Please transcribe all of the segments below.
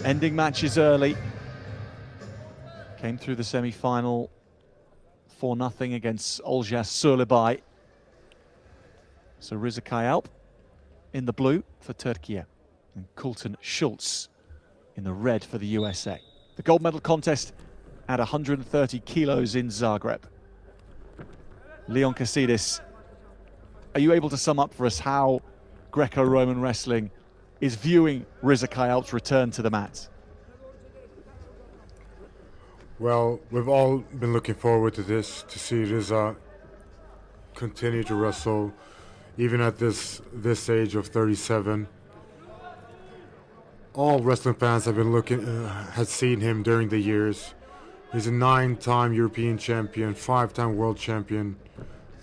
ending matches early. Came through the semi-final 4-0 against Oljas Surlebay. So Riza KAYAALP in the blue for Turkey, and Cohlton Schultz in the red for the USA. The gold medal contest at 130 kilos in Zagreb. Leon Casidis, are you able to sum up for us how Greco-Roman wrestling is viewing Riza KAYAALP's return to the mats? Well, we've all been looking forward to this, to see Riza continue to wrestle, even at this age of 37. All wrestling fans have been had seen him during the years. He's a 9-time European champion, 5-time world champion,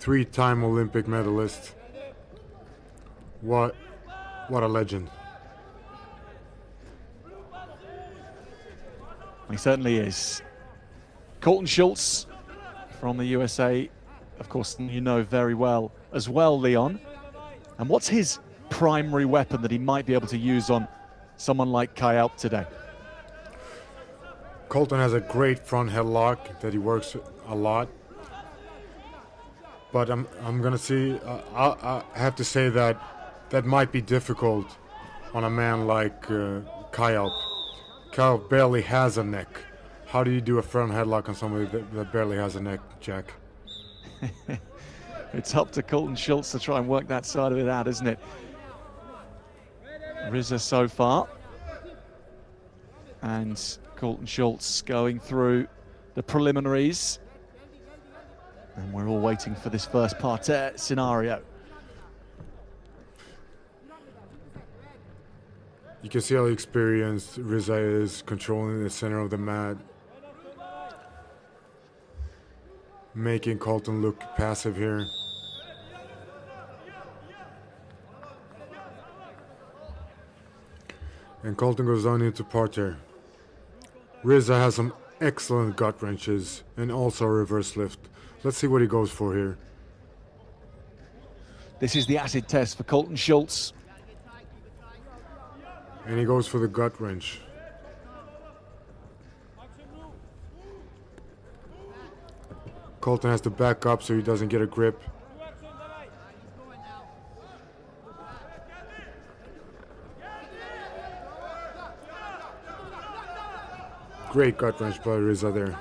3-time Olympic medalist. What a legend. He certainly is. Cohlton Schultz from the USA, of course, you know very well as well, Leon. And what's his primary weapon that he might be able to use on someone like KAYAALP today? Cohlton has a great front headlock that he works a lot. But I'm gonna see. I have to say that might be difficult on a man like KAYAALP. KAYAALP barely has a neck. How do you do a front headlock on somebody that barely has a neck, Jack? It's up to Cohlton Schultz to try and work that side of it out, isn't it? Riza so far. And Cohlton Schultz going through the preliminaries. And we're all waiting for this first parterre scenario. You can see how experienced Riza is controlling the center of the mat, making Cohlton look passive here. And Cohlton goes down into parterre. Riza has some excellent gut wrenches and also a reverse lift. Let's see what he goes for here. This is the acid test for Cohlton Schultz. And he goes for the gut wrench. Cohlton has to back up so he doesn't get a grip. Great gut wrench by Riza there.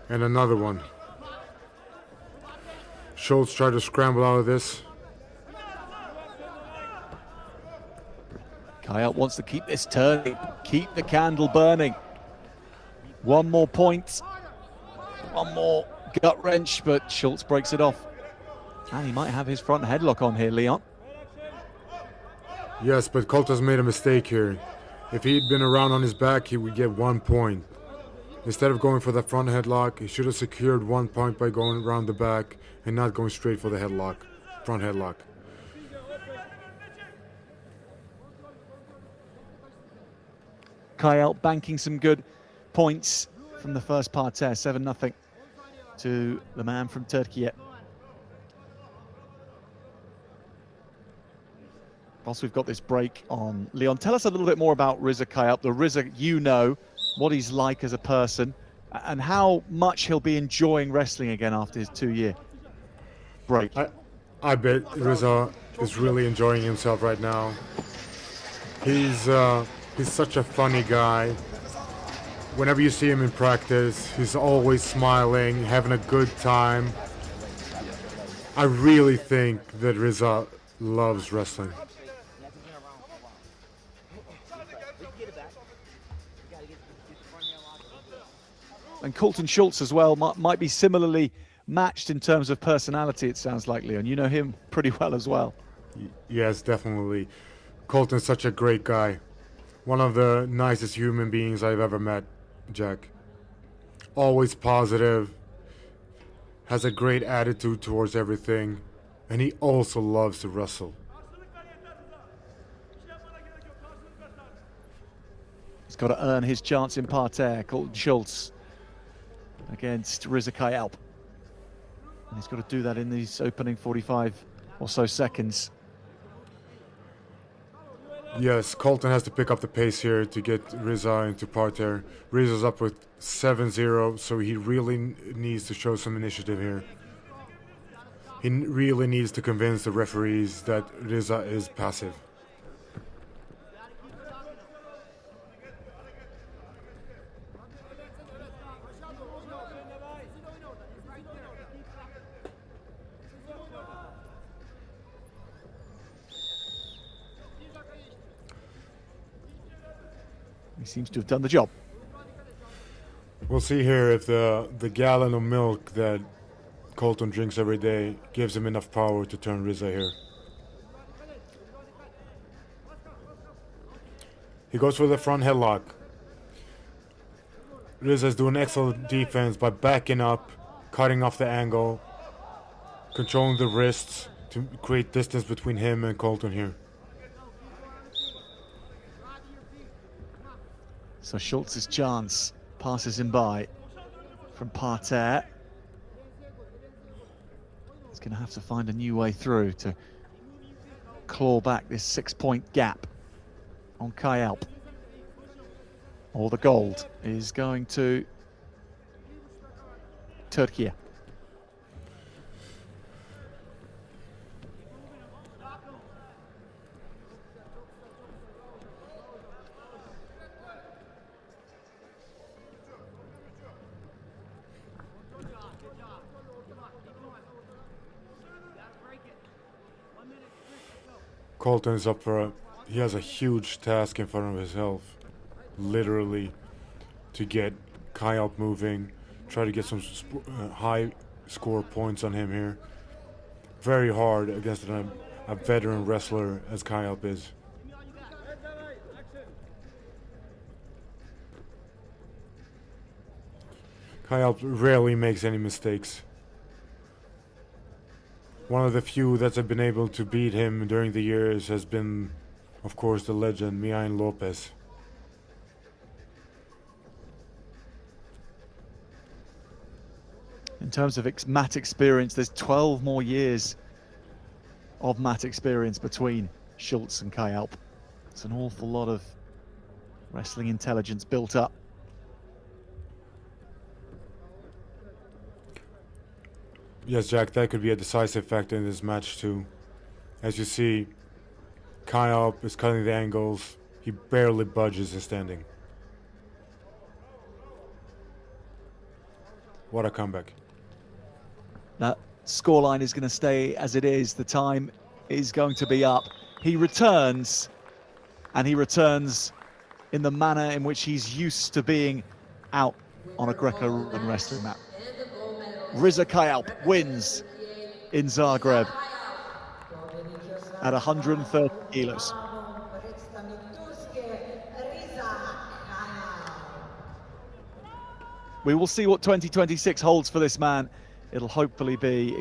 And another one. Schultz tried to scramble out of this. KAYAALP wants to keep this turning, keep the candle burning. One more point, one more gut wrench, but Schultz breaks it off. And he might have his front headlock on here, Leon. Yes, but Cohlton's made a mistake here. If he'd been around on his back, he would get 1 point. Instead of going for the front headlock, he should have secured 1 point by going around the back and not going straight for the headlock, front headlock. KAYAALP banking some good points from the first parterre, 7-0 to the man from Turkey. Whilst we've got this break on, Leon, tell us a little bit more about Riza KAYAALP, the Riza you know, what he's like as a person, and how much he'll be enjoying wrestling again after his 2-year break. I bet Riza is really enjoying himself right now. He's such a funny guy. Whenever you see him in practice, he's always smiling, having a good time. I really think that Riza loves wrestling. And Cohlton Schultz as well might be similarly matched in terms of personality, it sounds like, Leon. You know him pretty well as well. Yes, definitely. Cohlton's such a great guy. One of the nicest human beings I've ever met, Jack. Always positive, has a great attitude towards everything, and he also loves to wrestle. He's got to earn his chance in parterre, Cohlton Schultz, against Riza KAYAALP. And he's got to do that in these opening 45 or so seconds. Yes, Cohlton has to pick up the pace here to get Riza into parterre. Riza's up with 7-0, so he really needs to show some initiative here. He really needs to convince the referees that Riza is passive. He seems to have done the job. We'll see here if the gallon of milk that Cohlton drinks every day gives him enough power to turn Riza here. He goes for the front headlock. Riza's doing excellent defense by backing up, cutting off the angle, controlling the wrists to create distance between him and Cohlton here. So Schultz's chance passes him by from parterre. He's going to have to find a new way through to claw back this 6-point gap on KAYAALP. Or the gold is going to Turkey. Cohlton is up for he has a huge task in front of himself, literally, to get KAYAALP moving, try to get some high score points on him here. Very hard against a veteran wrestler as KAYAALP is. KAYAALP rarely makes any mistakes. One of the few that's been able to beat him during the years has been, of course, the legend Miain Lopez. In terms of mat experience, there's 12 more years of mat experience between Schultz and KAYAALP. It's an awful lot of wrestling intelligence built up. Yes, Jack, that could be a decisive factor in this match too. As you see, KAYAALP is cutting the angles. He barely budges in standing. What a comeback. That scoreline is going to stay as it is. The time is going to be up. He returns, and he returns in the manner in which he's used to being out on a greco-roman wrestling mat. Riza KAYAALP wins in Zagreb at 130 kilos. We will see what 2026 holds for this man. It'll hopefully be